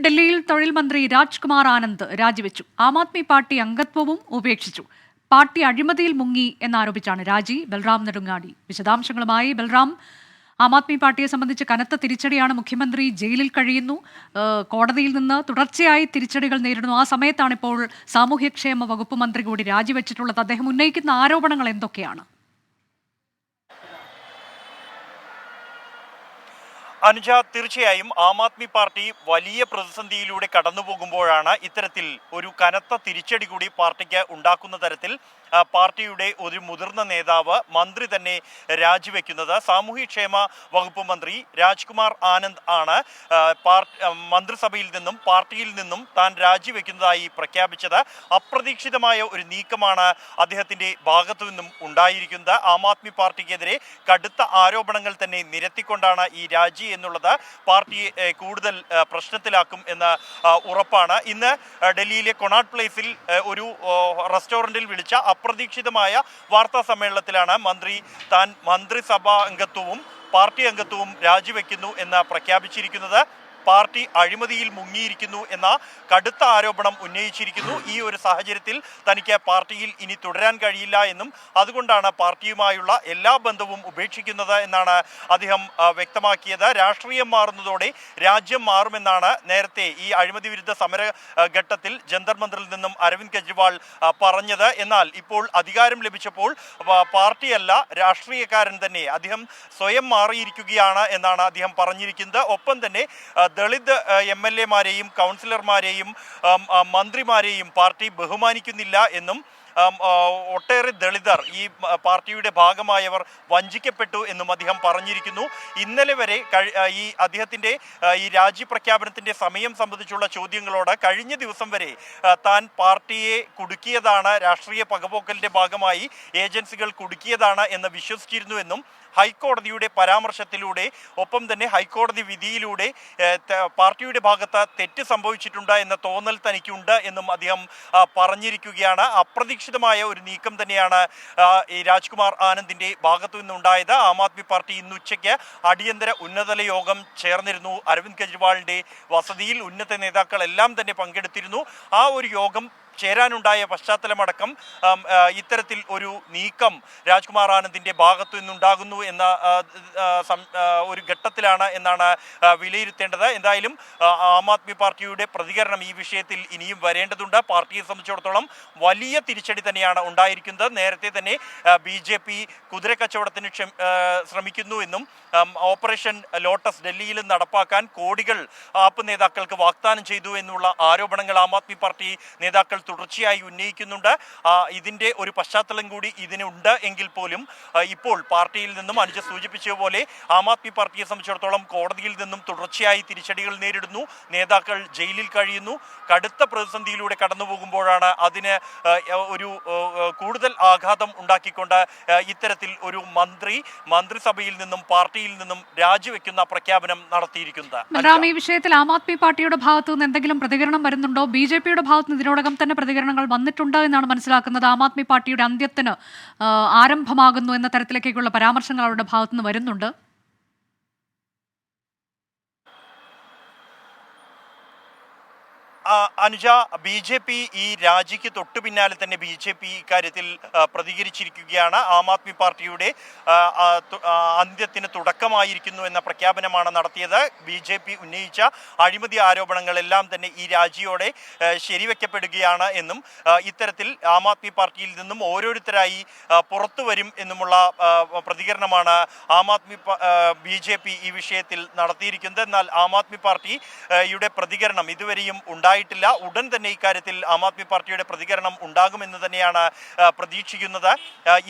ഡൽഹിയിൽ തൊഴിൽ മന്ത്രി രാജ്കുമാർ ആനന്ദ് രാജിവെച്ചു. ആം ആദ്മി പാർട്ടി അംഗത്വവും ഉപേക്ഷിച്ചു. പാർട്ടി അഴിമതിയിൽ മുങ്ങി എന്നാരോപിച്ചാണ് രാജി. ബൽറാം നെടുങ്ങാടി വിശദാംശങ്ങളുമായി. ബൽറാം, ആം ആദ്മി പാർട്ടിയെ സംബന്ധിച്ച് കനത്ത തിരിച്ചടിയാണ്. മുഖ്യമന്ത്രി ജയിലിൽ കഴിയുന്നു, കോടതിയിൽ നിന്ന് തുടർച്ചയായി തിരിച്ചടികൾ നേരിടുന്നു. ആ സമയത്താണ് ഇപ്പോൾ സാമൂഹ്യക്ഷേമ വകുപ്പ് മന്ത്രി കൂടി രാജിവെച്ചിട്ടുള്ളത്. അദ്ദേഹം ഉന്നയിക്കുന്ന ആരോപണങ്ങൾ എന്തൊക്കെയാണ്? അനുജ, തീർച്ചയായും ആം ആദ്മി പാർട്ടി വലിയ പ്രതിസന്ധിയിലൂടെ കടന്നുപോകുമ്പോഴാണ് ഇത്തരത്തിൽ ഒരു കനത്ത തിരിച്ചടി കൂടി പാർട്ടിക്ക് ഉണ്ടാക്കുന്ന തരത്തിൽ പാർട്ടിയുടെ ഒരു മുതിർന്ന നേതാവ്, മന്ത്രി തന്നെ രാജിവെക്കുന്നത്. സാമൂഹ്യക്ഷേമ വകുപ്പ് മന്ത്രി രാജ്കുമാർ ആനന്ദ് ആണ് മന്ത്രിസഭയിൽ നിന്നും പാർട്ടിയിൽ നിന്നും താൻ രാജിവെക്കുന്നതായി പ്രഖ്യാപിച്ചത്. അപ്രതീക്ഷിതമായ ഒരു നീക്കമാണ് അദ്ദേഹത്തിന്റെ ഭാഗത്തു നിന്നും ഉണ്ടായിരിക്കുന്നത്. ആം ആദ്മി പാർട്ടിക്കെതിരെ കടുത്ത ആരോപണങ്ങൾ തന്നെ നിരത്തിക്കൊണ്ടാണ് ഈ രാജി എന്നുള്ളത്. പാർട്ടിയെ കൂടുതൽ പ്രശ്നത്തിലാക്കും എന്ന് ഉറപ്പാണ്. ഇന്ന് ഡൽഹിയിലെ കൊണാട്ട് പ്ലേസിൽ ഒരു റെസ്റ്റോറൻറ്റിൽ വിളിച്ച അപ്രതീക്ഷിതമായ വാർത്താ സമ്മേളനത്തിലാണ് മന്ത്രി താൻ മന്ത്രിസഭാ അംഗത്വവും പാർട്ടി അംഗത്വവും രാജിവെക്കുന്നു എന്ന് പ്രഖ്യാപിച്ചിരിക്കുന്നത്. പാർട്ടി അഴിമതിയിൽ മുങ്ങിയിരിക്കുന്നു എന്ന കടുത്ത ആരോപണം ഉന്നയിച്ചിരിക്കുന്നു. ഈ ഒരു സാഹചര്യത്തിൽ തനിക്ക് പാർട്ടിയിൽ ഇനി തുടരാൻ കഴിയില്ല എന്നും അതുകൊണ്ടാണ് പാർട്ടിയുമായുള്ള എല്ലാ ബന്ധവും ഉപേക്ഷിക്കുന്നത് എന്നാണ് അദ്ദേഹം വ്യക്തമാക്കിയത്. രാഷ്ട്രീയം മാറുന്നതോടെ രാജ്യം മാറുമെന്നാണ് നേരത്തെ ഈ അഴിമതി വിരുദ്ധ സമര ഘട്ടത്തിൽ ജന്തർ മന്ദിറിൽ നിന്നും അരവിന്ദ് കെജ്രിവാൾ പറഞ്ഞത്. എന്നാൽ ഇപ്പോൾ അധികാരം ലഭിച്ചപ്പോൾ പാർട്ടിയല്ല, രാഷ്ട്രീയക്കാരൻ തന്നെ അദ്ദേഹം സ്വയം മാറിയിരിക്കുകയാണ് എന്നാണ് അദ്ദേഹം പറഞ്ഞിരിക്കുന്നത്. ഒപ്പം തന്നെ ദളിത് MLA-മാരെയും കൗൺസിലർമാരെയും മന്ത്രിമാരെയും പാർട്ടി ബഹുമാനിക്കുന്നില്ല എന്നും ഒട്ടേറെ ദളിതർ ഈ പാർട്ടിയുടെ ഭാഗമായവർ വഞ്ചിക്കപ്പെട്ടു എന്നും അദ്ദേഹം പറഞ്ഞിരിക്കുന്നു. ഇന്നലെ വരെ ഈ അദ്ദേഹത്തിൻ്റെ ഈ രാജിപ്രഖ്യാപനത്തിൻ്റെ സമയം സംബന്ധിച്ചുള്ള ചോദ്യങ്ങളോട് കഴിഞ്ഞ ദിവസം വരെ താൻ പാർട്ടിയെ കുടുക്കിയതാണ്, രാഷ്ട്രീയ പകപോക്കലിൻ്റെ ഭാഗമായി ഏജൻസികൾ കുടുക്കിയതാണ് എന്ന് വിശ്വസിച്ചിരുന്നുവെന്നും ഹൈക്കോടതിയുടെ പരാമർശത്തിലൂടെ ഒപ്പം തന്നെ ഹൈക്കോടതി വിധിയിലൂടെ പാർട്ടിയുടെ ഭാഗത്ത് തെറ്റ് സംഭവിച്ചിട്ടുണ്ട് എന്ന തോന്നൽ തനിക്കുണ്ട് എന്നും അദ്ദേഹം പറഞ്ഞിരിക്കുകയാണ്. അപ്രതീക്ഷിതമായ ഒരു നീക്കം തന്നെയാണ് ഈ രാജ്കുമാർ ആനന്ദിന്റെ ഭാഗത്തു നിന്നുണ്ടായത്. ആം ആദ്മി പാർട്ടി ഇന്ന് ഉച്ചയ്ക്ക് അടിയന്തര ഉന്നതതല യോഗം ചേർന്നിരുന്നു. അരവിന്ദ് കെജ്രിവാളിന്റെ വസതിയിൽ ഉന്നത നേതാക്കൾ എല്ലാം തന്നെ പങ്കെടുത്തിരുന്നു. ആ ഒരു യോഗം ചേരാനുണ്ടായ പശ്ചാത്തലമടക്കം ഇത്തരത്തിൽ ഒരു നീക്കം രാജ്കുമാർ ആനന്ദിന്റെ ഭാഗത്തു നിന്നുണ്ടാകുന്നു എന്ന ഒരു ഘട്ടത്തിലാണ് എന്നാണ് വിലയിരുത്തേണ്ടത്. എന്തായാലും ആം ആദ്മി പാർട്ടിയുടെ പ്രതികരണം ഈ വിഷയത്തിൽ ഇനിയും വരേണ്ടതുണ്ട്. പാർട്ടിയെ സംബന്ധിച്ചിടത്തോളം വലിയ തിരിച്ചടി തന്നെയാണ് ഉണ്ടായിരിക്കുന്നത്. നേരത്തെ തന്നെ BJP കുതിരക്കച്ചവടത്തിന് ശ്രമിക്കുന്നു എന്നും ഓപ്പറേഷൻ ലോട്ടസ് ഡൽഹിയിൽ നടപ്പാക്കാൻ കോടികൾ ആപ്പ് നേതാക്കൾക്ക് വാഗ്ദാനം ചെയ്തു എന്നുള്ള ആരോപണങ്ങൾ ആം ആദ്മി പാർട്ടി നേതാക്കൾ തുടർച്ചയായി ഉന്നയിക്കുന്നുണ്ട്. ഇതിന്റെ ഒരു പശ്ചാത്തലം കൂടി ഇതിനുണ്ട് എങ്കിൽ പോലും ഇപ്പോൾ പാർട്ടിയിൽ നിന്നും അനുജ സൂചിപ്പിച്ചതുപോലെ ആം ആദ്മി പാർട്ടിയെ സംബന്ധിച്ചിടത്തോളം കോടതിയിൽ നിന്നും തുടർച്ചയായി തിരിച്ചടികൾ നേരിടുന്നു. നേതാക്കൾ ജയിലിൽ കഴിയുന്നു. കടുത്ത പ്രതിസന്ധിയിലൂടെ കടന്നുപോകുമ്പോഴാണ് അതിന് ഒരു കൂടുതൽ ആഘാതം ഉണ്ടാക്കിക്കൊണ്ട് ഇത്തരത്തിൽ ഒരു മന്ത്രിസഭയിൽ നിന്നും പാർട്ടിയിൽ നിന്നും രാജിവെക്കുന്ന പ്രഖ്യാപനം നടത്തിയിരിക്കുന്നത്. ഈ വിഷയത്തിൽ ആം ആദ്മി പാർട്ടിയുടെ ഭാഗത്തു നിന്ന് എന്തെങ്കിലും പ്രതികരണം വരുന്നുണ്ടോ? BJP-യുടെ ഭാഗത്ത് നിന്ന് ഇതിനോടകം തന്നെ പ്രതികരണങ്ങൾ വന്നിട്ടുണ്ട് എന്നാണ് മനസ്സിലാക്കുന്നത്. ആം ആദ്മി പാർട്ടിയുടെ അന്ത്യത്തിന് ആരംഭമാകുന്നു എന്ന തരത്തിലേക്കുള്ള പരാമർശങ്ങൾ അവരുടെ ഭാഗത്തുനിന്ന് വരുന്നുണ്ട്. അനുജ, BJP ഈ രാജിക്ക് തൊട്ടു പിന്നാലെ തന്നെ BJP ഇക്കാര്യത്തിൽ പ്രതികരിച്ചിരിക്കുകയാണ്. ആം ആദ്മി പാർട്ടിയുടെ അന്ത്യത്തിന് തുടക്കമായിരിക്കുന്നു എന്ന പ്രഖ്യാപനമാണ് നടത്തിയത്. BJP ഉന്നയിച്ച അഴിമതി ആരോപണങ്ങളെല്ലാം തന്നെ ഈ രാജിയോടെ ശരിവെക്കപ്പെടുകയാണ് എന്നും ഇത്തരത്തിൽ ആം ആദ്മി പാർട്ടിയിൽ നിന്നും ഓരോരുത്തരായി പുറത്തു വരും എന്നുമുള്ള പ്രതികരണമാണ് BJP ഈ വിഷയത്തിൽ നടത്തിയിരിക്കുന്നത്. എന്നാൽ ആം ആദ്മി പാർട്ടിയുടെ പ്രതികരണം ഇതുവരെയും ഉണ്ടായിട്ടില്ല. ഉടൻ തന്നെ ഇക്കാര്യത്തിൽ ആം ആദ്മി പാർട്ടിയുടെ പ്രതികരണം ഉണ്ടാകുമെന്ന് തന്നെയാണ് പ്രതീക്ഷിക്കുന്നത്.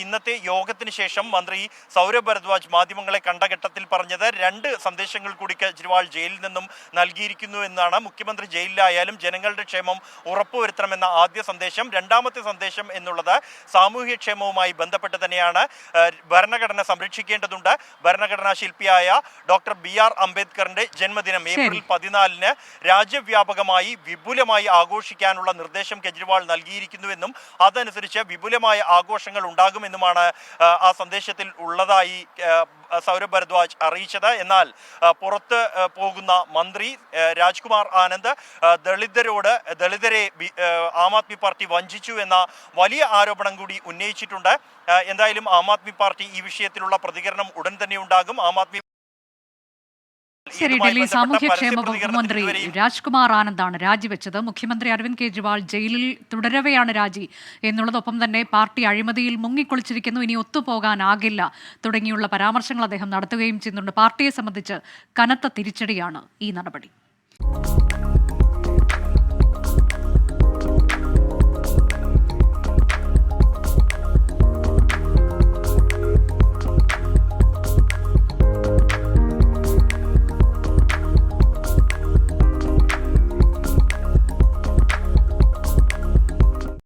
ഇന്നത്തെ യോഗത്തിന് ശേഷം മന്ത്രി സൗരഭ് ഭരദ്വാജ് മാധ്യമങ്ങളെ കണ്ട ഘട്ടത്തിൽ പറഞ്ഞത് 2 സന്ദേശങ്ങൾ കൂടി കെജ്രിവാൾ ജയിലിൽ നിന്നും നൽകിയിരിക്കുന്നു എന്നാണ്. മുഖ്യമന്ത്രി ജയിലിലായാലും ജനങ്ങളുടെ ക്ഷേമം ഉറപ്പുവരുത്തണമെന്ന ആദ്യ സന്ദേശം. രണ്ടാമത്തെ സന്ദേശം എന്നുള്ളത് സാമൂഹ്യക്ഷേമവുമായി ബന്ധപ്പെട്ട് തന്നെയാണ്. ഭരണഘടന സംരക്ഷിക്കേണ്ടതുണ്ട്. ഭരണഘടനാ ശില്പിയായ ഡോക്ടർ BR അംബേദ്കറിന്റെ ജന്മദിനം ഏപ്രിൽ 14-ന് രാജ്യവ്യാപകമായി വിപുലമായി ആഘോഷിക്കാനുള്ള നിർദ്ദേശം കെജ്രിവാൾ നൽകിയിരിക്കുന്നുവെന്നും അതനുസരിച്ച് വിപുലമായ ആഘോഷങ്ങൾ ഉണ്ടാകുമെന്നുമാണ് ആ സന്ദേശത്തിൽ ഉള്ളതായി സൗരഭ് ഭരദ്വാജ് അറിയിച്ചത്. എന്നാൽ പുറത്ത് പോകുന്ന മന്ത്രി രാജ്കുമാർ ആനന്ദ് ദളിതരെ ആം ആദ്മി പാർട്ടി വഞ്ചിച്ചു എന്ന വലിയ ആരോപണം കൂടി ഉന്നയിച്ചിട്ടുണ്ട്. എന്തായാലും ആം ആദ്മി പാർട്ടി ഈ വിഷയത്തിലുള്ള പ്രതികരണം ഉടൻ തന്നെ ഉണ്ടാകും. ആം ആദ്മി ശരി, ഡൽഹി സാമൂഹ്യക്ഷേമ വകുപ്പ് മന്ത്രി രാജ്കുമാർ ആനന്ദാണ് രാജിവെച്ചത്. മുഖ്യമന്ത്രി അരവിന്ദ് കെജ്രിവാൾ ജയിലിൽ തുടരവെയാണ് രാജി എന്നുള്ളതൊപ്പം തന്നെ പാർട്ടി അഴിമതിയിൽ മുങ്ങിക്കുളിച്ചിരിക്കുന്നു, ഇനി ഒത്തുപോകാനാകില്ല തുടങ്ങിയുള്ള പരാമർശങ്ങൾ അദ്ദേഹം നടത്തുകയും ചെയ്യുന്നുണ്ട്. പാർട്ടിയെ സംബന്ധിച്ച് കനത്ത തിരിച്ചടിയാണ് ഈ നടപടി.